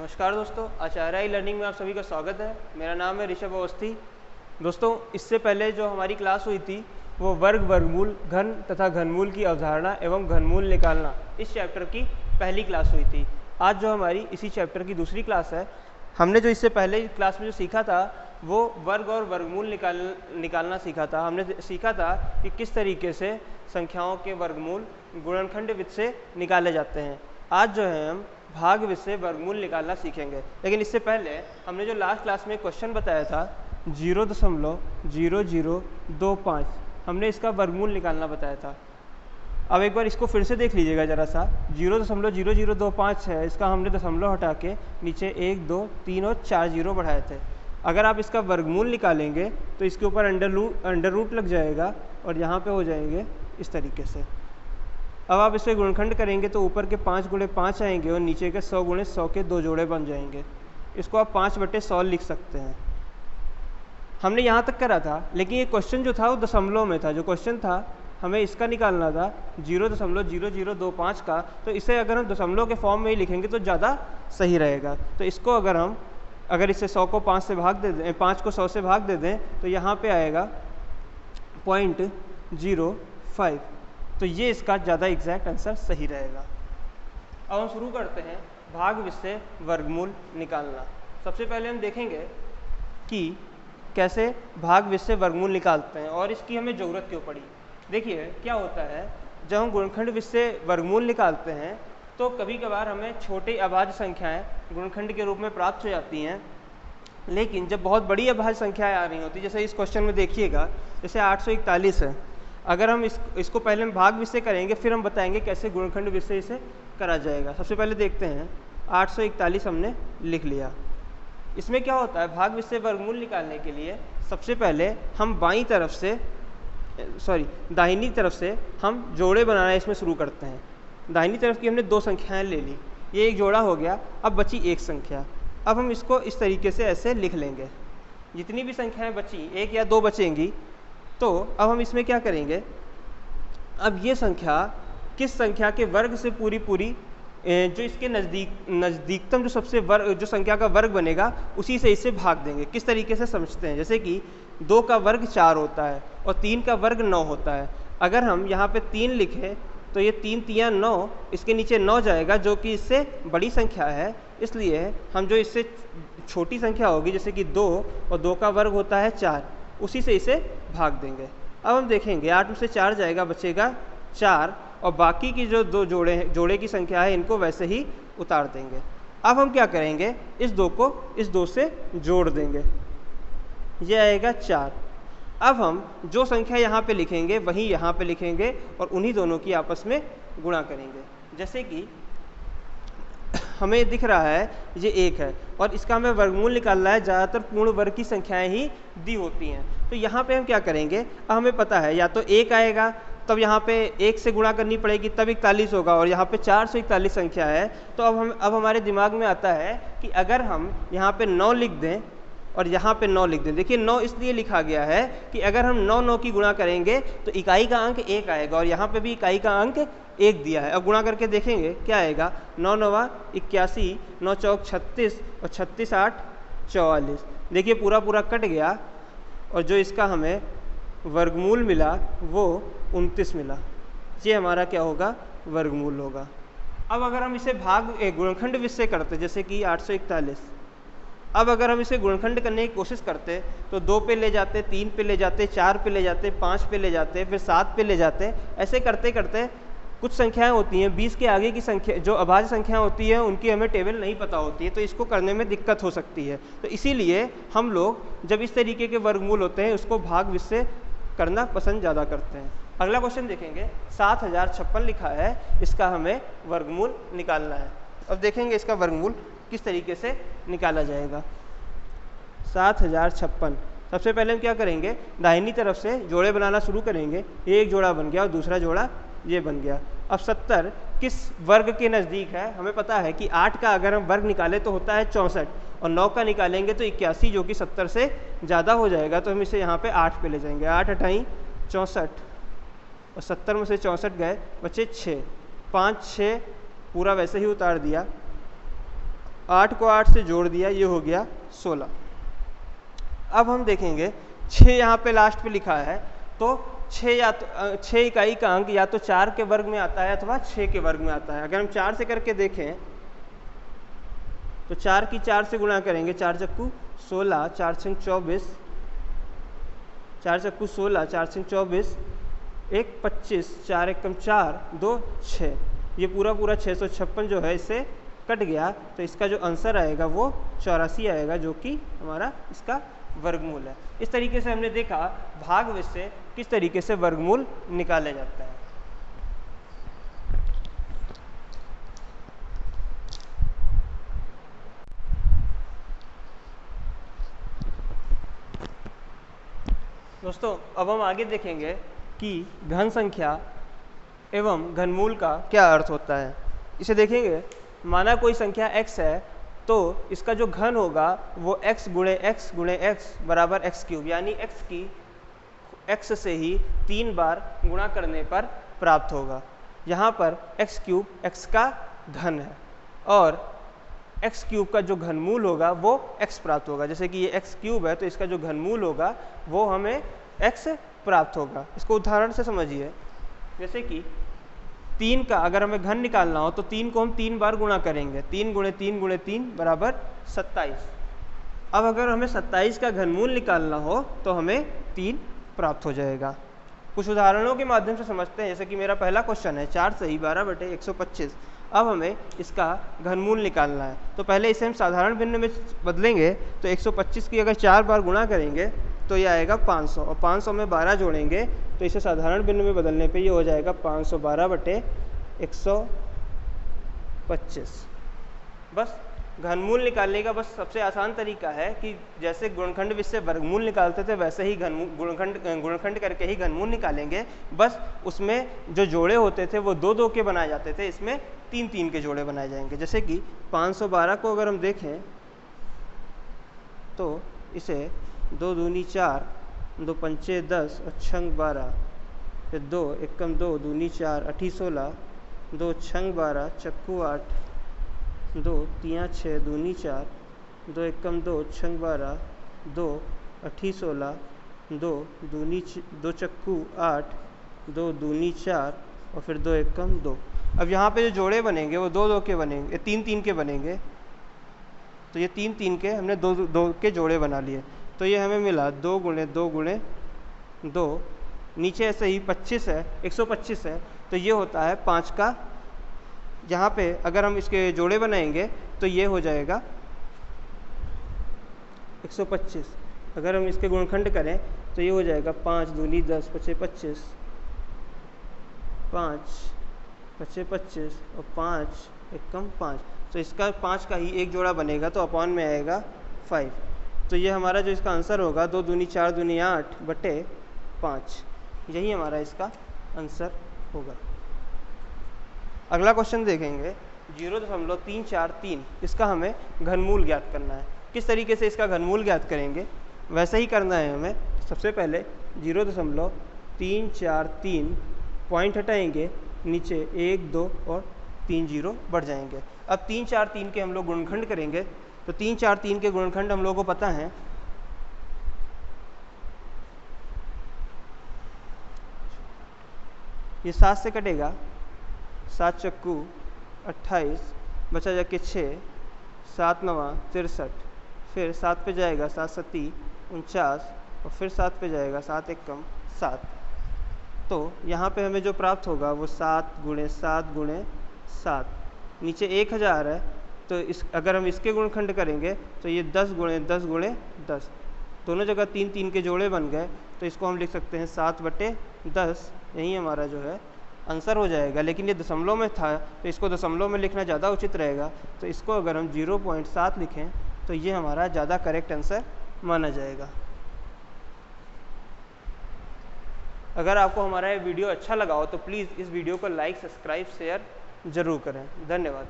नमस्कार दोस्तों, आचार्य लर्निंग में आप सभी का स्वागत है। मेरा नाम है ऋषभ अवस्थी। दोस्तों, इससे पहले जो हमारी क्लास हुई थी वो वर्ग, वर्गमूल, घन तथा घनमूल की अवधारणा एवं घनमूल निकालना, इस चैप्टर की पहली क्लास हुई थी। आज जो हमारी इसी चैप्टर की दूसरी क्लास है, हमने जो इससे पहले क्लास में जो सीखा था वो वर्ग और वर्गमूल निकालना सीखा था। हमने सीखा था कि किस तरीके से संख्याओं के वर्गमूल गुणनखंड विधि से निकाले जाते हैं। आज जो है हम भाग विधि से वर्गमूल निकालना सीखेंगे। लेकिन इससे पहले हमने जो लास्ट क्लास में क्वेश्चन बताया था 0.0025, हमने इसका वर्गमूल निकालना बताया था। अब एक बार इसको फिर से देख लीजिएगा ज़रा सा। 0.0025 है, इसका हमने दशमलव हटा के नीचे 1, 2, 3 और 4 जीरो बढ़ाए थे। अगर आप इसका वर्गमूल निकालेंगे तो इसके ऊपर अंडर रूट लग जाएगा और यहाँ पे हो जाएंगे इस तरीके से। अब आप इसे गुणनखंड करेंगे तो ऊपर के 5 गुणे 5 आएंगे और नीचे के 100 गुणे 100 के 2 जोड़े बन जाएंगे। इसको आप 5/100 लिख सकते हैं। हमने यहाँ तक करा था, लेकिन ये क्वेश्चन जो था वो दशमलव में था। जो क्वेश्चन था हमें इसका निकालना था 0.0025 का, तो इसे अगर हम दशमलव के फॉर्म में ही लिखेंगे तो ज़्यादा सही रहेगा। तो इसको अगर इसे 100 को 5 से भाग दे दें, 5 को 100 से भाग दे दें तो यहाँ पे आएगा 0.05। तो ये इसका ज़्यादा एग्जैक्ट आंसर सही रहेगा। अब हम शुरू करते हैं भाग विधि से वर्गमूल निकालना। सबसे पहले हम देखेंगे कि कैसे भाग विधि से वर्गमूल निकालते हैं और इसकी हमें ज़रूरत क्यों पड़ी। देखिए क्या होता है, जब हम गुणनखंड विधि से वर्गमूल निकालते हैं तो कभी कभार हमें छोटी अभाज्य संख्याएं गुणनखंड के रूप में प्राप्त हो जाती हैं। लेकिन जब बहुत बड़ी अभाज्य संख्याएं आ रही होती, जैसे इस क्वेश्चन में देखिएगा, जैसे 841 है। अगर हम इसको पहले हम भाग विधि से करेंगे, फिर हम बताएंगे कैसे गुणनखंड विधि से इसे करा जाएगा। सबसे पहले देखते हैं 841 हमने लिख लिया। इसमें क्या होता है, भाग विधि से वर्गमूल निकालने के लिए सबसे पहले हम दाहिनी तरफ से हम जोड़े बनाना इसमें शुरू करते हैं। दाहिनी तरफ की हमने 2 संख्याएं ले ली, ये एक जोड़ा हो गया। अब बची एक संख्या। अब हम इसको इस तरीके से ऐसे लिख लेंगे। जितनी भी संख्याएं बची, 1 या 2 बचेंगी, तो अब हम इसमें क्या करेंगे, अब ये संख्या किस संख्या के वर्ग से पूरी जो इसके नज़दीकतम जो संख्या का वर्ग बनेगा उसी से इसे भाग देंगे। किस तरीके से समझते हैं, जैसे कि 2 का वर्ग 4 होता है और 3 का वर्ग 9 होता है। अगर हम यहाँ पे 3 लिखें तो ये 3 तियां 9, इसके नीचे 9 जाएगा जो कि इससे बड़ी संख्या है। इसलिए हम जो इससे छोटी संख्या होगी, जैसे कि 2 और 2 का वर्ग होता है 4, उसी से इसे भाग देंगे। अब हम देखेंगे 8 में से 4 जाएगा, बचेगा 4 और बाकी की जो 2 जोड़े की संख्या है इनको वैसे ही उतार देंगे। अब हम क्या करेंगे, इस 2 को इस 2 से जोड़ देंगे, ये आएगा 4। अब हम जो संख्या यहाँ पे लिखेंगे वही यहाँ पे लिखेंगे और उन्हीं दोनों की आपस में गुणा करेंगे। जैसे कि हमें दिख रहा है ये 1 है और इसका हमें वर्गमूल निकालना है। ज़्यादातर पूर्ण वर्ग की संख्याएं ही दी होती हैं। तो यहाँ पे हम क्या करेंगे, अब हमें पता है या तो 1 आएगा, तब यहाँ पे 1 से गुणा करनी पड़ेगी, तब 41 होगा, और यहाँ पे 441 संख्या है। तो अब हमारे दिमाग में आता है कि अगर हम यहाँ पे 9 लिख दें और यहाँ पे 9 लिख दें। देखिए 9 इसलिए लिखा गया है कि अगर हम 9 की गुणा करेंगे तो इकाई का अंक 1 आएगा और यहाँ पे भी इकाई का अंक 1 दिया है। अब गुणा करके देखेंगे क्या आएगा, 9 9 81, 9 चौक 36 और 36 8 44। देखिए पूरा कट गया और जो इसका हमें वर्गमूल मिला वो 29 मिला। ये हमारा क्या होगा, वर्गमूल होगा। अब अगर हम इसे गुणनखंड विधि से करते, जैसे कि 841, अब अगर हम इसे गुणनखंड करने की कोशिश करते तो 2 पे ले जाते, 3 पे ले जाते, 4 पे ले जाते, 5 पे ले जाते, फिर 7 पे ले जाते। ऐसे करते करते कुछ संख्याएं होती हैं 20 के आगे की संख्या, जो अभाज्य संख्याएं होती हैं उनकी हमें टेबल नहीं पता होती है, तो इसको करने में दिक्कत हो सकती है। तो इसीलिए हम लोग जब इस तरीके के वर्गमूल होते हैं उसको भाग विधि से करना पसंद ज़्यादा करते हैं। अगला क्वेश्चन देखेंगे, 7056 लिखा है, इसका हमें वर्गमूल निकालना है। अब देखेंगे इसका वर्गमूल किस तरीके से निकाला जाएगा। 7056, सबसे पहले हम क्या करेंगे, दाहिनी तरफ से जोड़े बनाना शुरू करेंगे। एक जोड़ा बन गया और दूसरा जोड़ा ये बन गया। अब 70 किस वर्ग के नज़दीक है, हमें पता है कि 8 का अगर हम वर्ग निकालें तो होता है 64 और 9 का निकालेंगे तो 81, जो कि 70 से ज़्यादा हो जाएगा। तो हम इसे यहाँ पे 8 पे ले जाएंगे। 8 8 64 और 70 में से 64 गए, बचे 6, 5 6 पूरा वैसे ही उतार दिया। 8 को 8 से जोड़ दिया, ये हो गया 16। अब हम देखेंगे 6 यहाँ पे लास्ट पे लिखा है, तो 6 या तो 6 इकाई का अंक या तो 4 के वर्ग में आता है अथवा 6 के वर्ग में आता है। अगर हम 4 से करके देखें तो 4 की 4 से गुणा करेंगे, 4 चक्कू 16, 4 छंग 24, 4 चक्कू 16, 4 छंग 24, 1 25, 4 एकम 4, 2 6, ये पूरा 656 जो है इससे कट गया, तो इसका जो आंसर आएगा वो 84 आएगा, जो कि हमारा इसका वर्गमूल है। इस तरीके से हमने देखा भागवश से किस तरीके से वर्गमूल निकाला जाता है। दोस्तों अब हम आगे देखेंगे कि घन संख्या एवं घनमूल का क्या अर्थ होता है। इसे देखेंगे, माना कोई संख्या x है तो इसका जो घन होगा वो x गुणे x बराबर x³ यानी x की x से ही 3 बार गुणा करने पर प्राप्त होगा। यहाँ पर x³ x का घन है और x³ का जो घनमूल होगा वो x प्राप्त होगा। जैसे कि ये x³ है तो इसका जो घनमूल होगा वो हमें x प्राप्त होगा। इसको उदाहरण से समझिए, जैसे कि 3 का अगर हमें घन निकालना हो तो 3 को हम 3 बार गुणा करेंगे, 3 गुणे 3 गुणे 3 बराबर 27। अब अगर हमें 27 का घनमूल निकालना हो तो हमें 3 प्राप्त हो जाएगा। कुछ उदाहरणों के माध्यम से समझते हैं। जैसे कि मेरा पहला क्वेश्चन है 4 सही 12/125। अब हमें इसका घनमूल निकालना है, तो पहले इसे हम साधारण भिन्न में बदलेंगे, तो 125 की अगर 4 बार गुणा करेंगे तो ये आएगा 500, और 500 में 12 जोड़ेंगे तो इसे साधारण भिन्न में बदलने पे ये हो जाएगा 512/125। बस घनमूल निकालने का बस सबसे आसान तरीका है कि जैसे गुणनखंड विधि से वर्गमूल निकालते थे वैसे ही गुणनखंड करके ही घनमूल निकालेंगे। बस उसमें जो जोड़े होते थे वो 2-2 के बनाए जाते थे, इसमें 3-3 के जोड़े बनाए जाएंगे। जैसे कि 512 को अगर हम देखें तो इसे 2 दूनी 4, 2 पंचे 10 और छंग 12, फिर 2 एकम 2 दूनी 4 अठी 16, 2 छंग 12 चक्कू 8, 2 तियाँ 6 दूनी 4, 2 एकम 2 छंग 12, 2 अठी 16, 2 दूनी 2 चक्कू 8, 2 दूनी 4 और फिर 2 एकम 2। अब यहाँ पे जो जोड़े बनेंगे वो 2-2 के बनेंगे, 3-3 के बनेंगे। तो ये 3-3 के हमने 2-2 के जोड़े बना लिए, तो ये हमें मिला 2 गुणे 2 गुणे 2, नीचे ऐसे ही 25 है, 125 है, तो ये होता है 5 का। यहाँ पे अगर हम इसके जोड़े बनाएंगे तो ये हो जाएगा 125। अगर हम इसके गुणनखंड करें तो ये हो जाएगा 5 दूनी 10 पचे 25, 5 पचे 25 और 5 एकम 5। तो इसका 5 का ही एक जोड़ा बनेगा तो अपॉन में आएगा 5। तो ये हमारा जो इसका आंसर होगा 2 दूनी 4 दूनी 8/5, यही हमारा इसका आंसर होगा। अगला क्वेश्चन देखेंगे 0.343, इसका हमें घनमूल ज्ञात करना है। किस तरीके से इसका घनमूल ज्ञात करेंगे, वैसे ही करना है हमें। सबसे पहले 0.343 पॉइंट हटाएंगे, नीचे 1 2 और 3 0 बढ़ जाएंगे। अब 3 4 3 के हम लोग गुणनखंड करेंगे, तो 3 4 3 के गुणनखंड हम लोगों को पता है। ये 7 से कटेगा, 7 चक्कू 28, बचा जाके 6, 7 9 63, फिर 7 पे जाएगा 7 7 49 और फिर 7 पे जाएगा 7 एकम 7। तो यहाँ पे हमें जो प्राप्त होगा वो 7 गुणे 7 गुणे 7, नीचे 1000 है, तो इस अगर हम इसके गुणनखंड करेंगे तो ये 10 गुणे 10 गुणे 10, दोनों जगह 3-3 के जोड़े बन गए, तो इसको हम लिख सकते हैं 7/10, यही हमारा जो है आंसर हो जाएगा। लेकिन ये दशमलव में था तो इसको दशमलव में लिखना ज़्यादा उचित रहेगा, तो इसको अगर हम 0.7 लिखें तो ये हमारा ज़्यादा करेक्ट आंसर माना जाएगा। अगर आपको हमारा ये वीडियो अच्छा लगा हो तो प्लीज़ इस वीडियो को लाइक सब्सक्राइब शेयर ज़रूर करें। धन्यवाद।